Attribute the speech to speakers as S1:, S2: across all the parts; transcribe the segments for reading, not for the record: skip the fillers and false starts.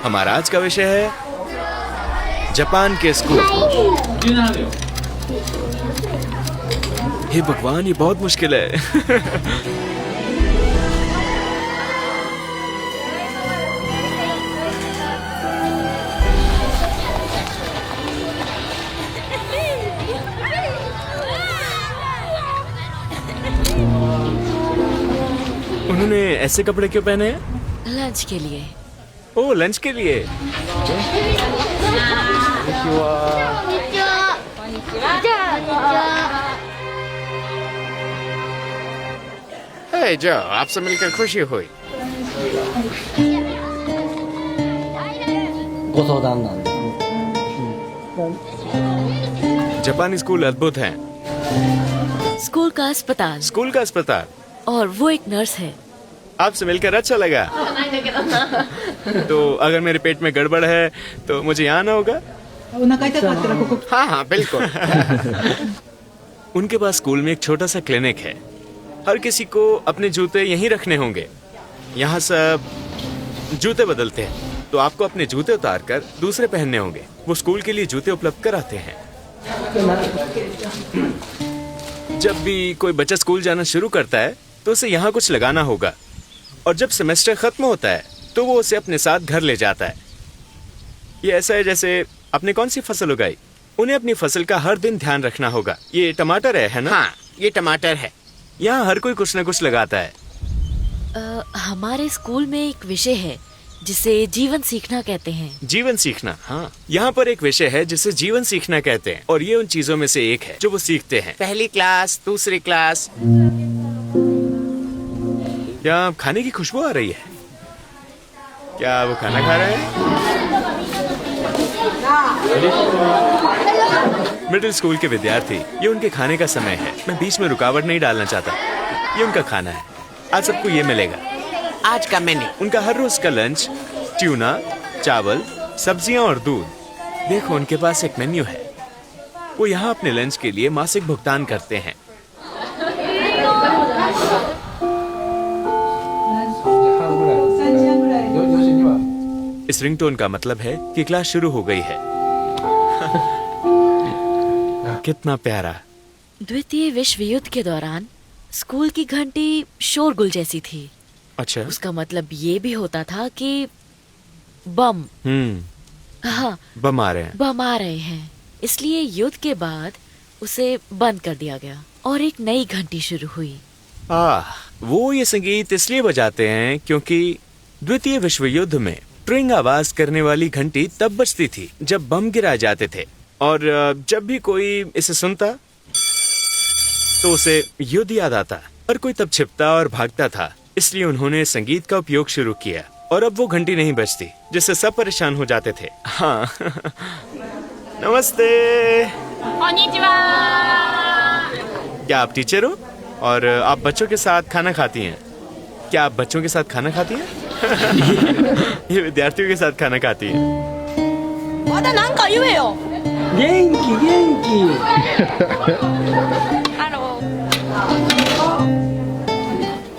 S1: हमारा आज का विषय है जापान के स्कूल। हे भगवान, ये बहुत मुश्किल है। उन्होंने ऐसे कपड़े क्यों पहने हैं?
S2: लंच के लिए।
S1: ओह, लंच के लिए।
S3: हे जो, आपसे मिलकर खुशी हुई।
S1: जापानी स्कूल अद्भुत हैं।
S2: स्कूल का अस्पताल।
S1: स्कूल का अस्पताल।
S2: और वो एक नर्स है।
S1: आपसे मिलकर अच्छा लगा। तो अगर मेरे पेट में गड़बड़ है तो मुझे यहाँ आना होगा।
S3: हाँ हाँ बिल्कुल।
S1: उनके पास स्कूल में एक छोटा सा क्लिनिक है। हर किसी को अपने जूते यहीं रखने होंगे। यहाँ सब जूते बदलते हैं, तो आपको अपने जूते उतार कर दूसरे पहनने होंगे। वो स्कूल के लिए जूते उपलब्ध कराते हैं। जब भी कोई बच्चा स्कूल जाना शुरू करता है तो उसे यहाँ कुछ लगाना होगा, और जब सेमेस्टर खत्म होता है तो वो उसे अपने साथ घर ले जाता है। ये ऐसा है जैसे आपने कौन सी फसल उगाई, उन्हें अपनी फसल का हर दिन ध्यान रखना होगा। ये टमाटर है ना?
S3: हाँ, ये टमाटर है।
S1: यहाँ हर कोई कुछ न कुछ लगाता है।
S2: हमारे स्कूल में एक विषय है जिसे जीवन सीखना कहते हैं।
S1: जीवन सीखना, हाँ। यहाँ पर एक विषय है जिसे जीवन सीखना कहते हैं, और ये उन चीजों में से एक है जो वो सीखते हैं।
S3: पहली क्लास, दूसरी क्लास।
S1: क्या खाने की खुशबू आ रही है? क्या वो खाना खा रहे हैं? मिडिल स्कूल के विद्यार्थी, ये उनके खाने का समय है। मैं बीच में रुकावट नहीं डालना चाहता। ये उनका खाना है। आज सबको ये मिलेगा।
S3: आज का मेन्यू।
S1: उनका हर रोज का लंच ट्यूना, चावल, सब्जियां और दूध। देखो, उनके पास एक मेन्यू है। वो यहाँ अपने लंच के लिए मासिक भुगतान करते हैं। इस रिंगटोन का मतलब है कि क्लास शुरू हो गई है। कितना प्यारा।
S2: द्वितीय विश्व युद्ध के दौरान स्कूल की घंटी शोरगुल जैसी थी।
S1: अच्छा।
S2: उसका मतलब ये भी होता था कि बम। हाँ,
S1: बम आ रहे हैं।
S2: बम आ रहे हैं। इसलिए युद्ध के बाद उसे बंद कर दिया गया और एक नई घंटी शुरू हुई।
S1: वो ये संगीत इसलिए बजाते हैं क्योंकि द्वितीय विश्व युद्ध में ट्रिंग आवाज करने वाली घंटी तब बजती थी जब बम गिराए जाते थे, और जब भी कोई इसे सुनता तो उसे युद्ध याद आता, और कोई तब छिपता और भागता था। इसलिए उन्होंने संगीत का उपयोग शुरू किया, और अब वो घंटी नहीं बजती, जिससे सब परेशान हो जाते थे। हाँ। नमस्ते। क्या आप टीचर हो और आप बच्चों के साथ खाना खाती हैं? क्या आप बच्चों के साथ खाना खाती हैं? ये विद्यार्थियों के साथ खाना खाती हैं।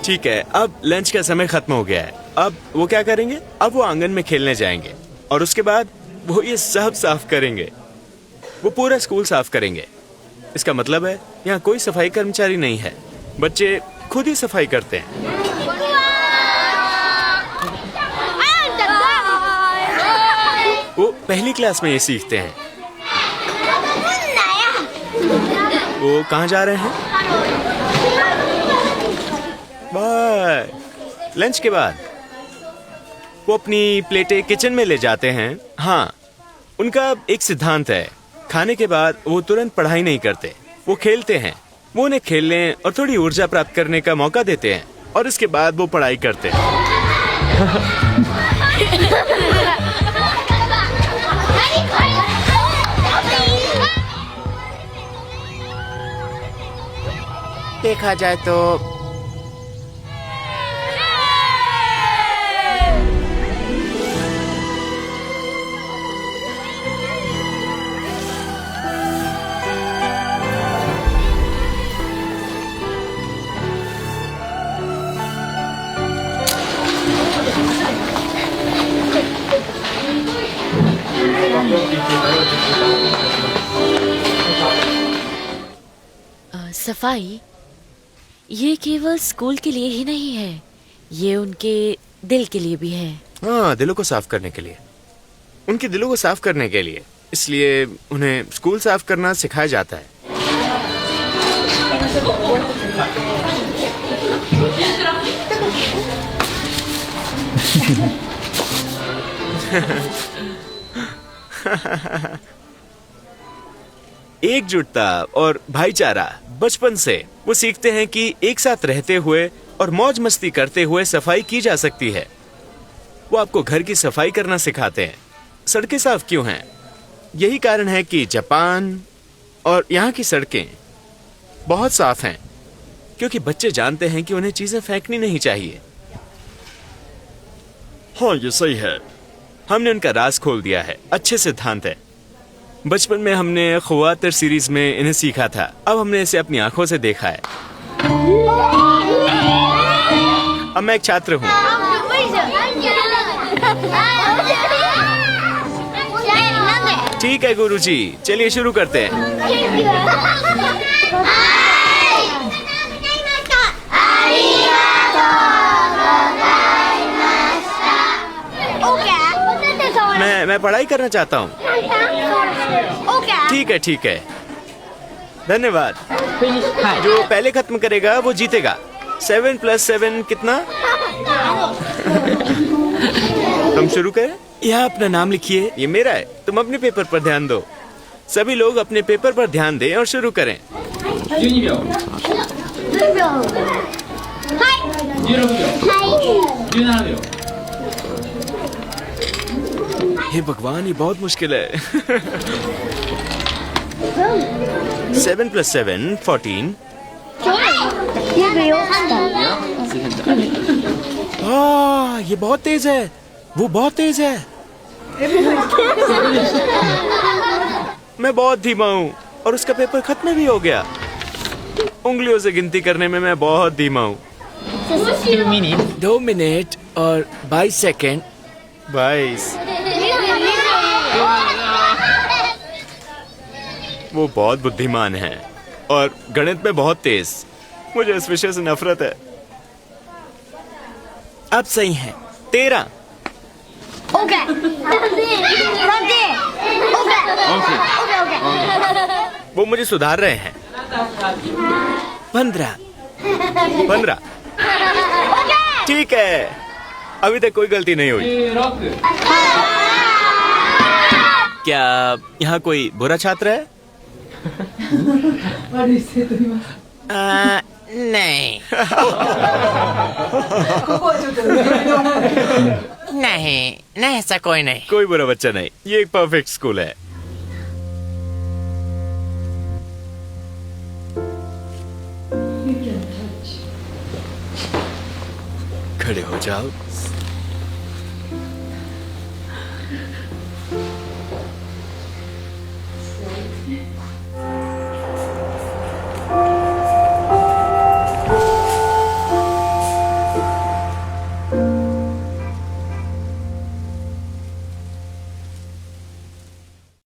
S1: ठीक है, अब लंच का समय खत्म हो गया है। अब वो क्या करेंगे? अब वो आंगन में खेलने जाएंगे, और उसके बाद वो ये सब साफ करेंगे। वो पूरा स्कूल साफ करेंगे। इसका मतलब है यहाँ कोई सफाई कर्मचारी नहीं है। बच्चे खुद ही सफाई करते हैं। वो पहली क्लास में ये सीखते हैं। वो कहाँ जा रहे हैं? बाय। लंच के बाद वो अपनी प्लेटें किचन में ले जाते हैं। हाँ, उनका एक सिद्धांत है, खाने के बाद वो तुरंत पढ़ाई नहीं करते, वो खेलते हैं। वो उन्हें खेलने और थोड़ी ऊर्जा प्राप्त करने का मौका देते हैं, और इसके बाद वो पढ़ाई करते हैं।
S3: देखा जाए तो
S2: सफाई ये केवल स्कूल के लिए ही नहीं है, ये उनके दिल के लिए भी है।
S1: हाँ, दिलों को साफ करने के लिए, उनके दिलों को साफ करने के लिए। इसलिए उन्हें स्कूल साफ करना सिखाया जाता है। एकजुटता और भाईचारा बचपन से वो सीखते हैं कि एक साथ रहते हुए और मौज मस्ती करते हुए सफाई की जा सकती है। वो आपको घर की सफाई करना सिखाते हैं। सड़कें साफ क्यों हैं? यही कारण है कि जापान और यहाँ की सड़कें बहुत साफ हैं, क्योंकि बच्चे जानते हैं कि उन्हें चीजें फेंकनी नहीं चाहिए। हाँ, ये सही है। हमने उनका राज खोल दिया है। अच्छे सिद्धांत है। बचपन में हमने ख्वातिर सीरीज में इन्हें सीखा था, अब हमने इसे अपनी आंखों से देखा है। अब मैं एक छात्र हूँ। ठीक है गुरुजी, चलिए शुरू करते हैं। मैं पढ़ाई करना चाहता हूँ। ठीक है, धन्यवाद। जो पहले खत्म करेगा वो जीतेगा। 7 + 7 कितना? हम शुरू करें? यहाँ अपना नाम लिखिए। ये मेरा है, तुम अपने पेपर पर ध्यान दो। सभी लोग अपने पेपर पर ध्यान दें और शुरू करें।
S4: 12秒 16秒 17秒
S1: हे भगवान, ये बहुत मुश्किल है। 7 + 7 14। ये बहुत तेज है। वो बहुत तेज है। मैं बहुत धीमा हूँ और उसका पेपर खत्म भी हो गया। उंगलियों से गिनती करने में मैं बहुत धीमा हूँ। 2 मिनट और 22 सेकेंड। 22। वो बहुत बुद्धिमान है और गणित में बहुत तेज। मुझे इस विषय से नफरत है। अब सही है। 13। वो मुझे सुधार रहे हैं। 15। ठीक है, अभी तक कोई गलती नहीं हुई।
S4: 6
S1: क्या यहाँ कोई बुरा छात्र है?
S5: नहीं नहीं नहीं, ऐसा कोई नहीं।
S1: कोई बुरा बच्चा नहीं। ये एक परफेक्ट स्कूल है। खड़े हो जाओ।